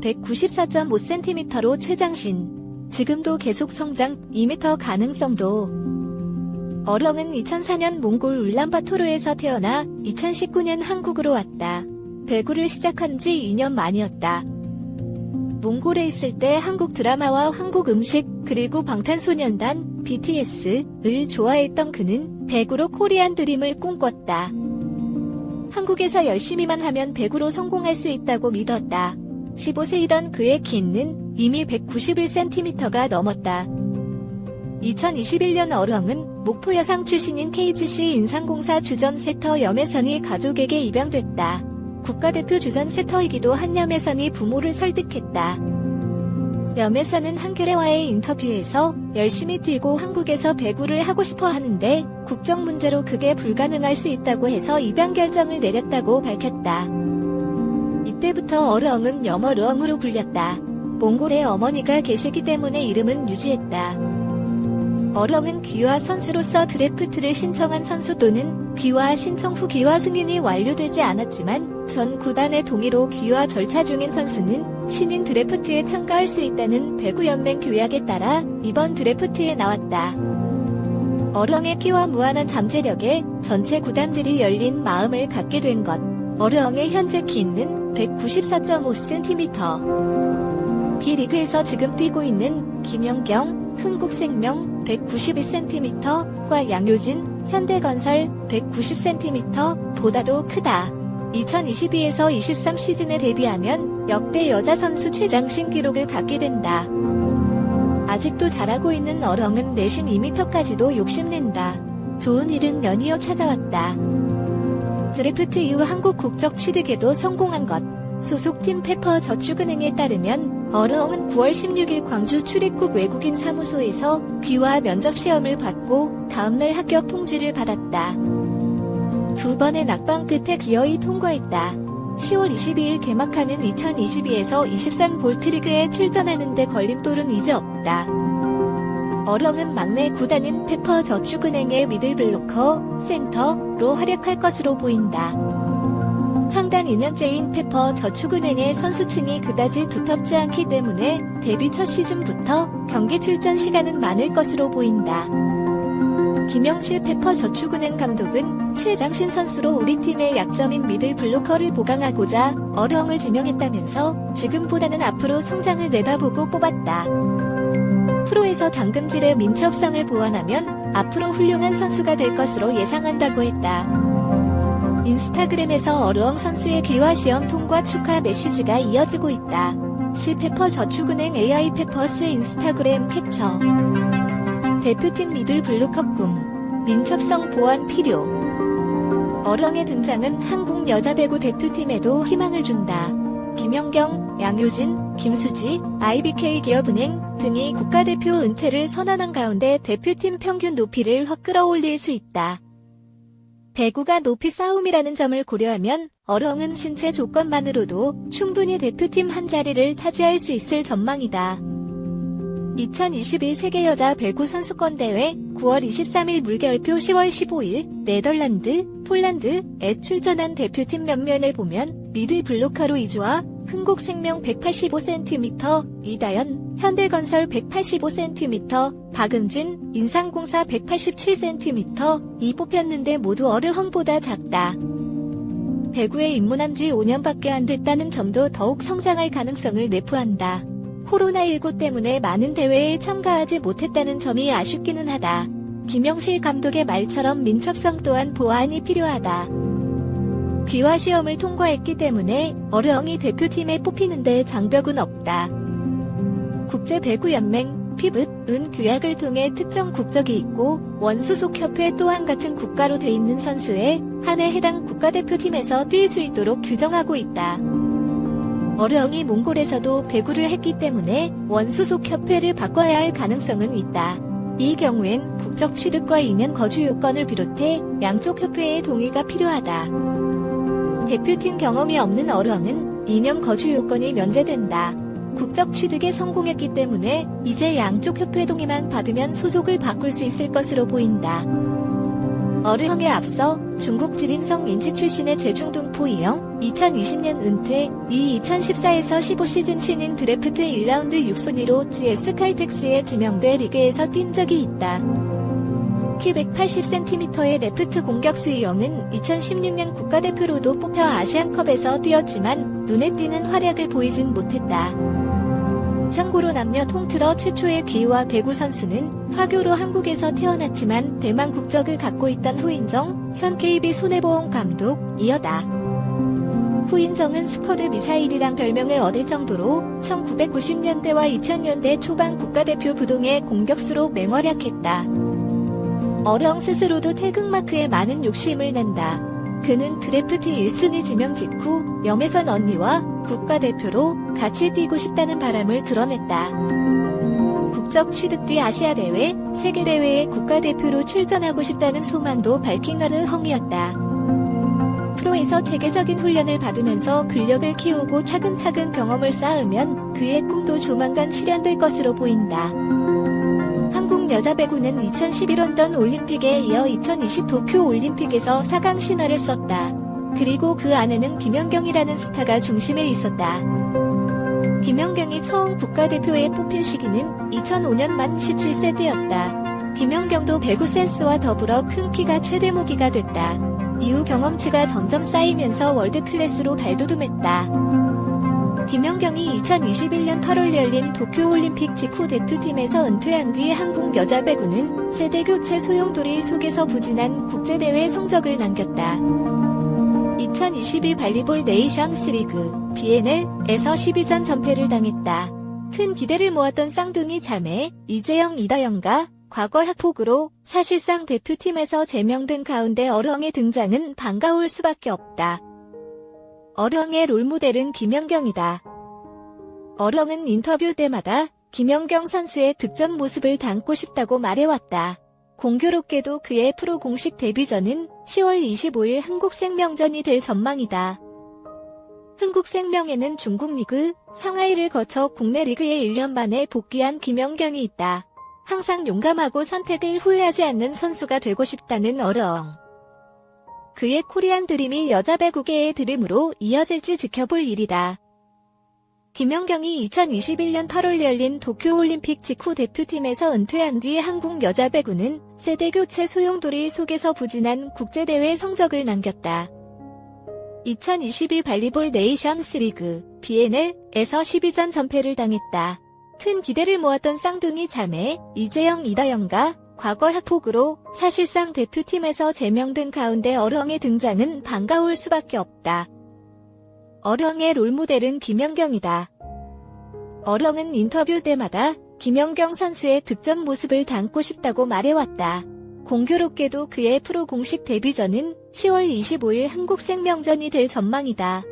194.5cm로 최장신. 지금도 계속 성장 2m 가능성도. 어렁은 2004년 몽골 울란바토르에서 태어나 2019년 한국으로 왔다. 배구를 시작한 지 2년 만이었다. 몽골에 있을 때 한국 드라마와 한국 음식 그리고 방탄소년단 BTS를 좋아했던 그는 배구로 코리안 드림을 꿈꿨다. 한국에서 열심히만 하면 배구로 성공할 수 있다고 믿었다. 15세이던 그의 키는 이미 191cm가 넘었다. 2021년 어렁은 목포 여상 출신인 KGC 인삼공사 주전 세터 염혜선이 가족에게 입양됐다. 국가대표 주전 세터이기도 한 염혜선이 부모를 설득했다. 염혜선은 한겨레와의 인터뷰에서 열심히 뛰고 한국에서 배구를 하고 싶어 하는데 국적 문제로 그게 불가능할 수 있다고 해서 입양 결정을 내렸다고 밝혔다. 이때부터 어렁은 염어렁으로 불렸다. 몽골에 어머니가 계시기 때문에 이름은 유지했다. 어렁은 귀화 선수로서 드래프트를 신청한 선수 또는 귀화 신청 후 귀화 승인이 완료되지 않았지만 전 구단의 동의로 귀화 절차 중인 선수는 신인 드래프트에 참가할 수 있다는 배구연맹 규약에 따라 이번 드래프트에 나왔다. 어렁의 키와 무한한 잠재력에 전체 구단들이 열린 마음을 갖게 된 것. 어렁의 현재 키는 194.5cm. B리그에서 지금 뛰고 있는 김연경, 흥국생명 192cm과 양효진, 현대건설 190cm 보다도 크다. 2022에서 23 시즌에 데뷔하면 역대 여자 선수 최장신 기록을 갖게 된다. 아직도 잘하고 있는 어렁은 내심 2m까지도 욕심낸다. 좋은 일은 연이어 찾아왔다. 드래프트 이후 한국 국적 취득에도 성공한 것. 소속팀 페퍼저축은행에 따르면 어렁은 9월 16일 광주 출입국 외국인 사무소에서 귀화 면접 시험을 받고 다음날 합격 통지를 받았다. 두 번의 낙방 끝에 기어이 통과했다. 10월 22일 개막하는 2022에서 23 볼트리그에 출전하는데 걸림돌은 이제 없다. 어렁은 막내 구단인 페퍼저축은행의 미들블로커, 센터로 활약할 것으로 보인다. 창단 2년째인 페퍼저축은행의 선수층이 그다지 두텁지 않기 때문에 데뷔 첫 시즌부터 경기 출전 시간은 많을 것으로 보인다. 김영실 페퍼저축은행 감독은 최장신 선수로 우리 팀의 약점인 미들블로커를 보강하고자 어렁을 지명했다면서 지금보다는 앞으로 성장을 내다보고 뽑았다. 프로에서 당금질의 민첩성을 보완하면 앞으로 훌륭한 선수가 될 것으로 예상한다고 했다. 인스타그램에서 어렁 선수의 귀화 시험 통과 축하 메시지가 이어지고 있다. 페퍼저축은행 AI 페퍼스 인스타그램 캡처. 대표팀 미들블로커 꿈. 민첩성 보완 필요. 어렁의 등장은 한국 여자 배구 대표팀에도 희망을 준다. 김연경, 양효진, 김수지, IBK 기업은행 등이 국가대표 은퇴를 선언한 가운데 대표팀 평균 높이를 확 끌어올릴 수 있다. 배구가 높이 싸움이라는 점을 고려하면 어렁은 신체 조건만으로도 충분히 대표팀 한 자리를 차지할 수 있을 전망이다. 2022 세계 여자 배구 선수권 대회 9월 23일 물결표 10월 15일 네덜란드, 폴란드에 출전한 대표팀 면면을 보면 미들블로커로 이주아, 흥국생명 185cm, 이다연, 현대건설 185cm, 박은진, 인삼공사 187cm 이 뽑혔는데 모두 어르헌보다 작다. 배구에 입문한 지 5년밖에 안 됐다는 점도 더욱 성장할 가능성을 내포한다. 코로나19 때문에 많은 대회에 참가하지 못했다는 점이 아쉽기는 하다. 김영실 감독의 말처럼 민첩성 또한 보완이 필요하다. 귀화 시험을 통과했기 때문에 어렁이 대표팀에 뽑히는데 장벽은 없다. 국제배구연맹 FIVB은 규약을 통해 특정 국적이 있고 원소속협회 또한 같은 국가로 돼 있는 선수에 한해 해당 국가대표팀에서 뛸 수 있도록 규정하고 있다. 어렁이 몽골에서도 배구를 했기 때문에 원소속 협회를 바꿔야 할 가능성은 있다. 이 경우엔 국적 취득과 2년 거주 요건을 비롯해 양쪽 협회의 동의가 필요하다. 대표팀 경험이 없는 어렁은 2년 거주 요건이 면제된다. 국적 취득에 성공했기 때문에 이제 양쪽 협회 동의만 받으면 소속을 바꿀 수 있을 것으로 보인다. 어르형에 앞서 중국 지린성 인치 출신의 제중동포 이영, 2020년 은퇴, 이 2014에서 15시즌 신인 드래프트 1라운드 6순위로 GS 칼텍스에 지명돼 리그에서 뛴 적이 있다. 키 180cm의 레프트 공격수 이영은 2016년 국가대표로도 뽑혀 아시안컵에서 뛰었지만 눈에 띄는 활약을 보이진 못했다. 참고로 남녀 통틀어 최초의 귀화 배구 선수는 화교로 한국에서 태어났지만 대만 국적을 갖고 있던 후인정, 현 KB 손해보험 감독이었다. 후인정은 스쿼드 미사일이란 별명을 얻을 정도로 1990년대와 2000년대 초반 국가대표 부동의 공격수로 맹활약했다. 어령 스스로도 태극마크에 많은 욕심을 낸다. 그는 드래프트 1순위 지명 직후 염혜선 언니와 국가대표로 같이 뛰고 싶다는 바람을 드러냈다. 국적 취득 뒤 아시아대회, 세계대회에 국가대표로 출전하고 싶다는 소망도 밝힌 어르헝이었다. 프로에서 체계적인 훈련을 받으면서 근력을 키우고 차근차근 경험을 쌓으면 그의 꿈도 조만간 실현될 것으로 보인다. 한국 여자 배구는 2011 런던 올림픽에 이어 2020 도쿄 올림픽에서 4강 신화를 썼다. 그리고 그 안에는 김연경이라는 스타가 중심에 있었다. 김연경이 처음 국가대표에 뽑힌 시기는 2005년 만 17세 때였다. 김연경도 배구 센스와 더불어 큰 키가 최대 무기가 됐다. 이후 경험치가 점점 쌓이면서 월드클래스로 발돋움했다. 김연경이 2021년 8월 열린 도쿄올림픽 직후 대표팀에서 은퇴한 뒤 한국 여자 배구는 세대교체 소용돌이 속에서 부진한 국제대회 성적을 남겼다. 2022 발리볼 네이션스 리그 BNL에서 12전 전패를 당했다. 큰 기대를 모았던 쌍둥이 자매 이재영 이다영과 과거 학폭으로 사실상 대표팀에서 제명된 가운데 어렁의 등장은 반가울 수밖에 없다. 어렁의 롤모델은 김연경이다. 어렁은 인터뷰 때마다 김연경 선수의 득점 모습을 담고 싶다고 말해왔다. 공교롭게도 그의 프로 공식 데뷔전은 10월 25일 흥국생명전이 될 전망이다. 흥국생명에는 중국 리그 상하이를 거쳐 국내 리그에 1년 만에 복귀한 김연경이 있다. 항상 용감하고 선택을 후회하지 않는 선수가 되고 싶다는 어렁. 그의 코리안 드림이 여자 배구계의 드림으로 이어질지 지켜볼 일이다. 김연경이 2021년 8월 열린 도쿄올림픽 직후 대표팀에서 은퇴한 뒤 한국 여자 배구는 세대교체 소용돌이 속에서 부진한 국제대회 성적을 남겼다. 2022 발리볼 네이션스 리그 BNL에서 12전 전패를 당했다. 큰 기대를 모았던 쌍둥이 자매 이재영 이다영과 과거 학폭으로 사실상 대표팀에서 제명된 가운데 어렁의 등장은 반가울 수밖에 없다. 어렁의 롤모델은 김연경이다. 어렁은 인터뷰 때마다 김연경 선수의 득점 모습을 담고 싶다고 말해왔다. 공교롭게도 그의 프로 공식 데뷔전은 10월 25일 흥국생명전이 될 전망이다.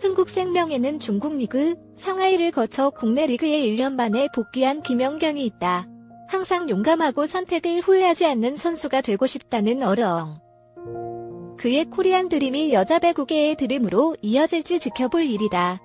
흥국생명에는 중국 리그 상하이를 거쳐 국내 리그에 1년 만에 복귀한 김연경이 있다. 항상 용감하고 선택을 후회하지 않는 선수가 되고 싶다는 어렁. 그의 코리안 드림이 여자 배구계의 드림으로 이어질지 지켜볼 일이다.